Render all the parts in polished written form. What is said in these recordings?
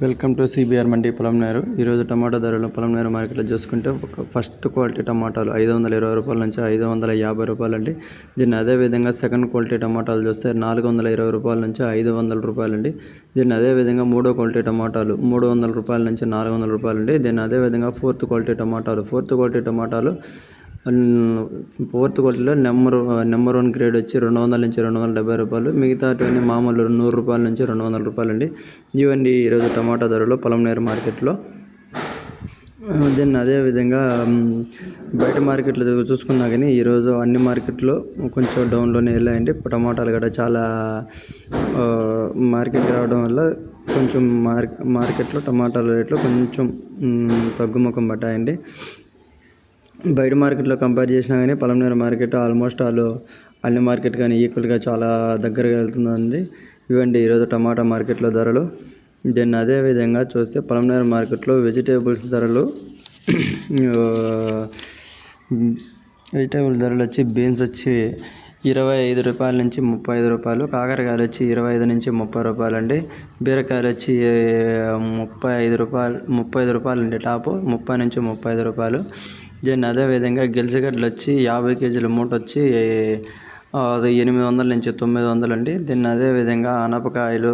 Welcome to CBR మండి పొలంనేరు. ఈరోజు టమాటా ధరలు పొలంనేరు మార్కెట్లో చూసుకుంటే ఫస్ట్ క్వాలిటీ టమాటాలు 520 రూపాయల నుంచి 550 రూపాయలు అండి. దీన్ని అదేవిధంగా సెకండ్ క్వాలిటీ టమాటాలు చూస్తే 420 రూపాయల నుంచి 500 రూపాయలు అండి. దీన్ని అదేవిధంగా మూడో క్వాలిటీ టమాటాలు 300 రూపాయల నుంచి 400 రూపాయలు అండి. దీన్ని అదేవిధంగా ఫోర్త్ క్వాలిటీ టమాటాలు ఫోర్త్ క్వాలిటీలో నెంబర్ 1 గ్రేడ్ వచ్చి 200 నుంచి 270 రూపాయలు, మిగతావన్నీ మామూలు 100 రూపాయల నుంచి 200 రూపాయలు అండి. ఇవన్నీ ఈరోజు టమాటా ధరలు పొలంనేరు మార్కెట్లో. దీన్ని అదేవిధంగా బయట మార్కెట్లో చూసుకున్నా కానీ ఈరోజు అన్ని మార్కెట్లో కొంచెం డౌన్లోనే వెళ్ళాయండి. టమాటాలు కూడా చాలా మార్కెట్కి రావడం వల్ల కొంచెం మార్కెట్లో టమాటాల రేట్లు కొంచెం తగ్గుముఖం పడ్డాయండి. బయట మార్కెట్లో కంపేర్ చేసినా కానీ పొలంనేరు మార్కెట్ ఆల్మోస్ట్ అన్ని మార్కెట్ కానీ ఈక్వల్గా చాలా దగ్గరగా వెళ్తుందండి. ఇవ్వండి ఈరోజు టమాటా మార్కెట్లో ధరలు. దీన్ని అదేవిధంగా చూస్తే పొలంనేరు మార్కెట్లో వెజిటేబుల్స్ ధరలు వచ్చి బీన్స్ వచ్చి 25 రూపాయల నుంచి 35 రూపాయలు, కాకరకాయలు వచ్చి 25 నుంచి 30 రూపాయలు అండి. బీరకాయలు వచ్చి 35 రూపాయలు అండి. టాపు 30 నుంచి 35 రూపాయలు. దీన్ని అదేవిధంగా గెలిసిగడ్డలు వచ్చి 50 కేజీల మూట వచ్చి 800 నుంచి 900 అండి. దీన్ని అదేవిధంగా అనపకాయలు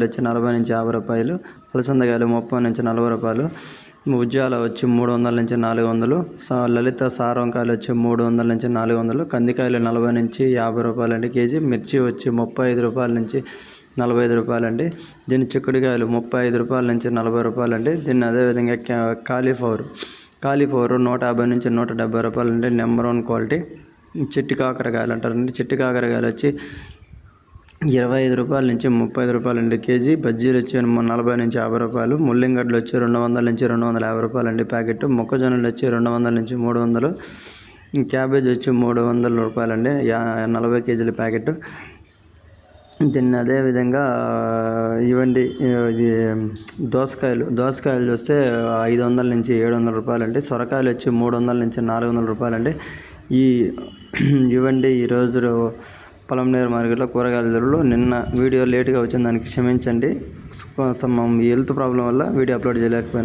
వచ్చి 40 నుంచి 50 రూపాయలు, అలసందకాయలు 30 నుంచి 40 రూపాయలు, ఉజ్జాల వచ్చి 300 నుంచి 400, లలిత సారంకాయలు వచ్చి 300 నుంచి 400, కందికాయలు 40 నుంచి 50 రూపాయలు అండి కేజీ, మిర్చి వచ్చి 35 రూపాయల నుంచి 45 రూపాయలు అండి. దీన్ని చిక్కుడుకాయలు 35 రూపాయల నుంచి 40 రూపాయలు అండి. దీన్ని అదేవిధంగా కాలీఫ్లవర్ 150 నుంచి 170 రూపాయలు అండి. Number 1 quality. చిట్టి కాకరకాయలు అంటారండి. చిట్టి కాకరకాయలు వచ్చి 25 రూపాయల నుంచి 30 రూపాయలు అండి కేజీ. బజ్జీలు వచ్చి 40 నుంచి 50 రూపాయలు. ముల్లింగడ్డలు వచ్చి 200 నుంచి 250 రూపాయలు అండి ప్యాకెట్. మొక్కజొన్నలు వచ్చి 200 నుంచి 300. క్యాబేజ్ వచ్చి 300 రూపాయలు అండి 40 కేజీల ప్యాకెట్. దీన్ని అదేవిధంగా ఇవ్వండి ఇది దోసకాయలు చూస్తే 500 నుంచి 700 రూపాయలు అండి. సొరకాయలు వచ్చి 300 నుంచి 400 రూపాయలు అండి. ఇవ్వండి ఈరోజు పొలంనేరు మార్కెట్లో కూరగాయల ధరలు. నిన్న వీడియో లేట్గా వచ్చింది, దానికి క్షమించండి. హెల్త్ ప్రాబ్లం వల్ల వీడియో అప్లోడ్ చేయలేకపోయినా.